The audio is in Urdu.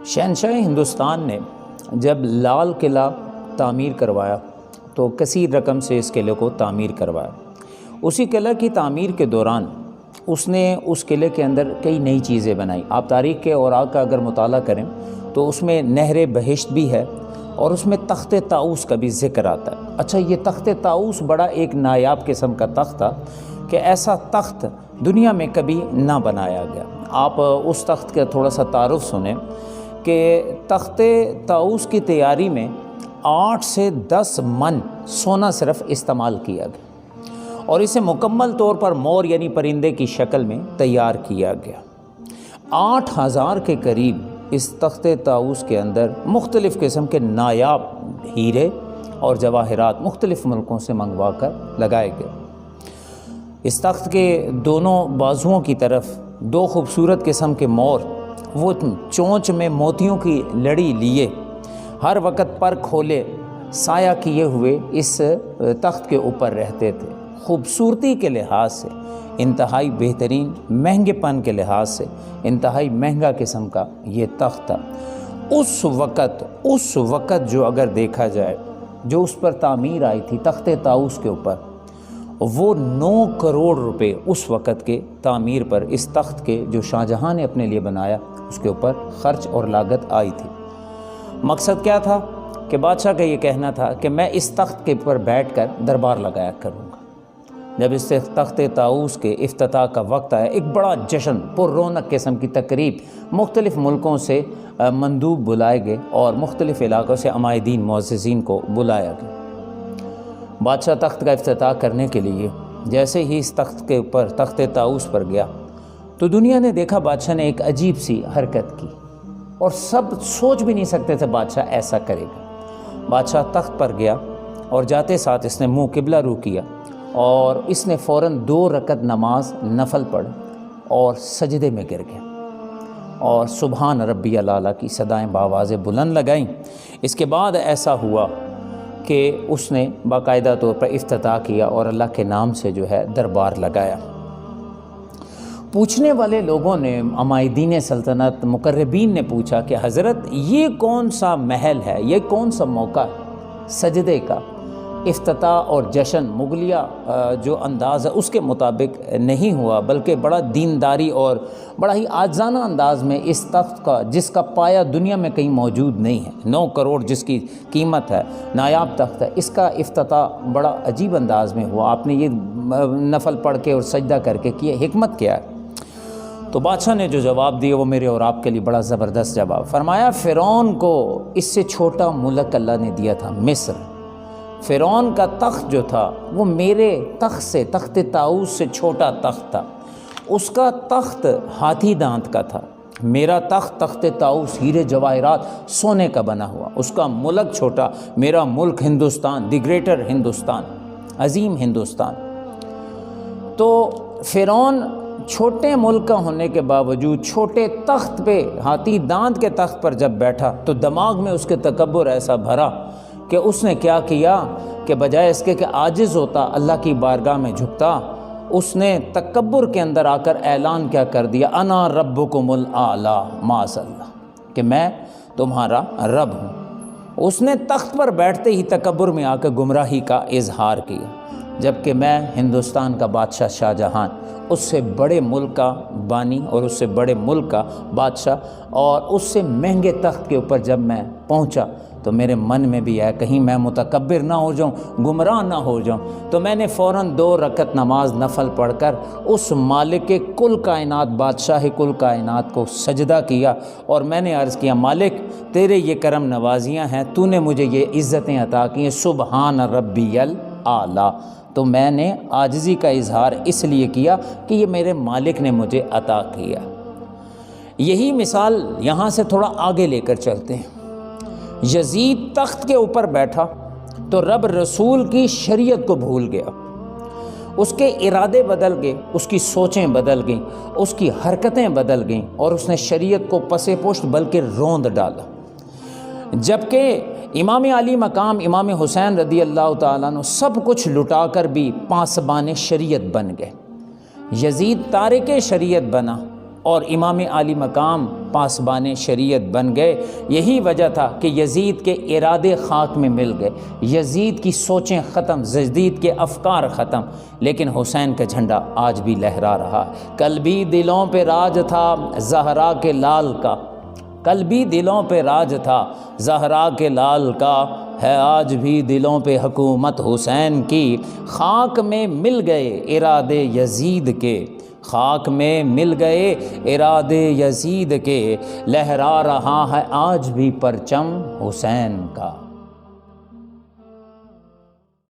شہنشاہ ہندوستان نے جب لال قلعہ تعمیر کروایا تو کثیر رقم سے اس قلعے کو تعمیر کروایا۔ اسی قلعہ کی تعمیر کے دوران اس نے اس قلعے کے اندر کئی نئی چیزیں بنائی۔ آپ تاریخ کے اوراق کا اگر مطالعہ کریں تو اس میں نہر بہشت بھی ہے اور اس میں تخت طاؤس کا بھی ذکر آتا ہے۔ اچھا، یہ تخت طاؤس بڑا ایک نایاب قسم کا تخت تھا کہ ایسا تخت دنیا میں کبھی نہ بنایا گیا۔ آپ اس تخت کا تھوڑا سا تعارف سنیں کہ تخت طاؤس کی تیاری میں 8 سے 10 من سونا صرف استعمال کیا گیا اور اسے مکمل طور پر مور یعنی پرندے کی شکل میں تیار کیا گیا۔ 8000 کے قریب اس تخت طاؤس کے اندر مختلف قسم کے نایاب ہیرے اور جواہرات مختلف ملکوں سے منگوا کر لگائے گئے۔ اس تخت کے دونوں بازوؤں کی طرف 2 خوبصورت قسم کے مور وہ چونچ میں موتیوں کی لڑی لیے ہر وقت پر کھولے سایہ کیے ہوئے اس تخت کے اوپر رہتے تھے۔ خوبصورتی کے لحاظ سے انتہائی بہترین، مہنگے پن کے لحاظ سے انتہائی مہنگا قسم کا یہ تخت تھا۔ اس وقت جو اگر دیکھا جائے جو اس پر تعمیر آئی تھی تخت طاؤس کے اوپر، وہ 9 کروڑ روپے اس وقت کے تعمیر پر اس تخت کے جو شاہ جہاں نے اپنے لیے بنایا اس کے اوپر خرچ اور لاگت آئی تھی۔ مقصد کیا تھا کہ بادشاہ کا یہ کہنا تھا کہ میں اس تخت کے اوپر بیٹھ کر دربار لگایا کروں گا۔ جب اس تخت طاؤس کے افتتاح کا وقت آیا، ایک بڑا جشن، پر رونق قسم کی تقریب، مختلف ملکوں سے مندوب بلائے گئے اور مختلف علاقوں سے عمائدین معززین کو بلایا گیا۔ بادشاہ تخت کا افتتاح کرنے کے لیے جیسے ہی اس تخت کے اوپر تخت طاؤس پر گیا تو دنیا نے دیکھا بادشاہ نے ایک عجیب سی حرکت کی اور سب سوچ بھی نہیں سکتے تھے بادشاہ ایسا کرے گا۔ بادشاہ تخت پر گیا اور جاتے ساتھ اس نے منہ قبلہ رو کیا اور اس نے فوراً 2 رکعت نماز نفل پڑھ اور سجدے میں گر گیا اور سبحان ربی الاعلیٰ کی صدائیں بآواز بلند لگائیں۔ اس کے بعد ایسا ہوا کہ اس نے باقاعدہ طور پر افتتاح کیا اور اللہ کے نام سے جو ہے دربار لگایا۔ پوچھنے والے لوگوں نے، عمائدین سلطنت، مقربین نے پوچھا کہ حضرت یہ کون سا محل ہے، یہ کون سا موقع ہے سجدے کا؟ افتتاح اور جشن مغلیہ جو انداز ہے اس کے مطابق نہیں ہوا، بلکہ بڑا دینداری اور بڑا ہی عاجزانہ انداز میں اس تخت کا، جس کا پایہ دنیا میں کہیں موجود نہیں ہے، 9 کروڑ جس کی قیمت ہے، نایاب تخت ہے، اس کا افتتاح بڑا عجیب انداز میں ہوا۔ آپ نے یہ نفل پڑھ کے اور سجدہ کر کے کیا، حکمت کیا ہے؟ تو بادشاہ نے جو جواب دیا وہ میرے اور آپ کے لیے بڑا زبردست جواب۔ فرمایا فرعون کو اس سے چھوٹا ملک اللہ نے دیا تھا، مصر۔ فرعون کا تخت جو تھا وہ میرے تخت سے، تخت طاؤس سے چھوٹا تخت تھا۔ اس کا تخت ہاتھی دانت کا تھا، میرا تخت تخت طاؤس ہیرے جواہرات سونے کا بنا ہوا۔ اس کا ملک چھوٹا، میرا ملک ہندوستان، دی گریٹر ہندوستان، عظیم ہندوستان۔ تو فرعون چھوٹے ملک کا ہونے کے باوجود چھوٹے تخت پہ، ہاتھی دانت کے تخت پر جب بیٹھا تو دماغ میں اس کے تکبر ایسا بھرا کہ اس نے کیا کیا کہ بجائے اس کے کہ عاجز ہوتا، اللہ کی بارگاہ میں جھکتا، اس نے تکبر کے اندر آ کر اعلان کیا کر دیا، انا ربکم الاعلی معاذ اللہ، کہ میں تمہارا رب ہوں۔ اس نے تخت پر بیٹھتے ہی تکبر میں آ کر گمراہی کا اظہار کیا، جبکہ میں ہندوستان کا بادشاہ شاہ جہاں، اس سے بڑے ملک کا بانی اور اس سے بڑے ملک کا بادشاہ اور اس سے مہنگے تخت کے اوپر جب میں پہنچا تو میرے من میں بھی ہے کہیں میں متکبر نہ ہو جاؤں، گمراہ نہ ہو جاؤں۔ تو میں نے فوراً 2 رکعت نماز نفل پڑھ کر اس مالک کل کائنات، بادشاہ کل کائنات کو سجدہ کیا اور میں نے عرض کیا، مالک تیرے یہ کرم نوازیاں ہیں، تو نے مجھے یہ عزتیں عطا کی ہیں، سبحان ربی الاعلیٰ۔ تو میں نے عاجزی کا اظہار اس لیے کیا کہ یہ میرے مالک نے مجھے عطا کیا۔ یہی مثال یہاں سے تھوڑا آگے لے کر چلتے ہیں۔ یزید تخت کے اوپر بیٹھا تو رب رسول کی شریعت کو بھول گیا، اس کے ارادے بدل گئے، اس کی سوچیں بدل گئیں، اس کی حرکتیں بدل گئیں اور اس نے شریعت کو پسے پشت بلکہ روند ڈالا۔ جبکہ امام علی مقام امام حسین رضی اللہ تعالیٰ عنہ سب کچھ لٹا کر بھی پاسبان شریعت بن گئے۔ یزید تارک شریعت بنا اور امام عالی مقام پاسبان شریعت بن گئے۔ یہی وجہ تھا کہ یزید کے ارادے خاک میں مل گئے، یزید کی سوچیں ختم، یزید کے افکار ختم، لیکن حسین کا جھنڈا آج بھی لہرا رہا۔ کل بھی دلوں پہ راج تھا زہرا کے لال کا، کل بھی دلوں پہ راج تھا زہرا کے لال کا، ہے آج بھی دلوں پہ حکومت حسین کی۔ خاک میں مل گئے ارادے یزید کے، خاک میں مل گئے ارادے یزید کے، لہرا رہا ہے آج بھی پرچم حسین کا۔